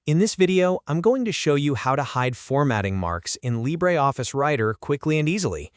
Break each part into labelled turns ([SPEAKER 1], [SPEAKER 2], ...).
[SPEAKER 1] In this video, I'm going to show you how to hide formatting marks in LibreOffice Writer quickly and easily.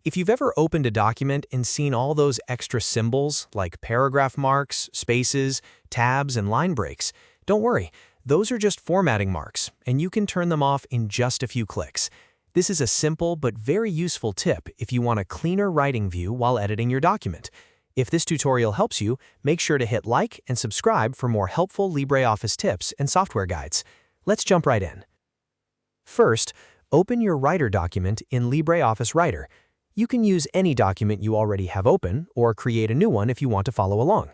[SPEAKER 1] If you've ever opened a document and seen all those extra symbols like paragraph marks, spaces, tabs, and line breaks, don't worry, those are just formatting marks, and you can turn them off in just a few clicks. This is a simple but very useful tip if you want a cleaner writing view while editing your document. If this tutorial helps you, make sure to hit like and subscribe for more helpful LibreOffice tips and software guides. Let's jump right in. First, open your Writer document in LibreOffice Writer. You can use any document you already have open or create a new one if you want to follow along.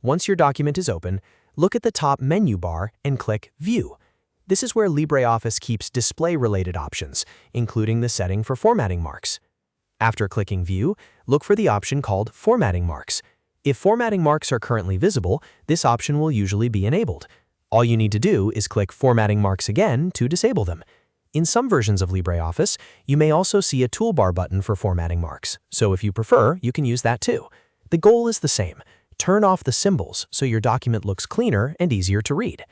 [SPEAKER 1] Once your document is open, look at the top menu bar and click View. This is where LibreOffice keeps display-related options, including the setting for formatting marks. After clicking View, look for the option called Formatting Marks. If formatting marks are currently visible, this option will usually be enabled. All you need to do is click Formatting Marks again to disable them. In some versions of LibreOffice, you may also see a toolbar button for formatting marks, so if you prefer, you can use that too. The goal is the same: turn off the symbols so your document looks cleaner and easier to read.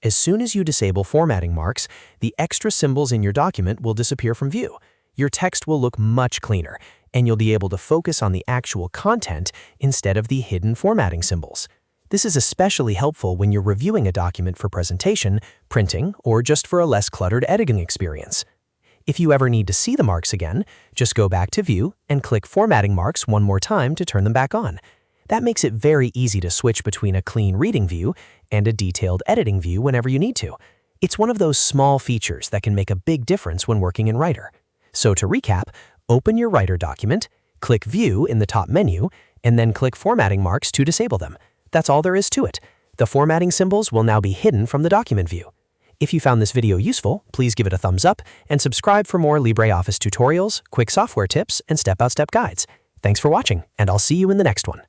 [SPEAKER 1] As soon as you disable formatting marks, the extra symbols in your document will disappear from view. Your text will look much cleaner, and you'll be able to focus on the actual content instead of the hidden formatting symbols. This is especially helpful when you're reviewing a document for presentation, printing, or just for a less cluttered editing experience. If you ever need to see the marks again, just go back to View and click Formatting Marks one more time to turn them back on. That makes it very easy to switch between a clean reading view and a detailed editing view whenever you need to. It's one of those small features that can make a big difference when working in Writer. So to recap, open your Writer document, click View in the top menu, and then click Formatting Marks to disable them. That's all there is to it. The formatting symbols will now be hidden from the document view. If you found this video useful, please give it a thumbs up and subscribe for more LibreOffice tutorials, quick software tips, and step-by-step guides. Thanks for watching, and I'll see you in the next one.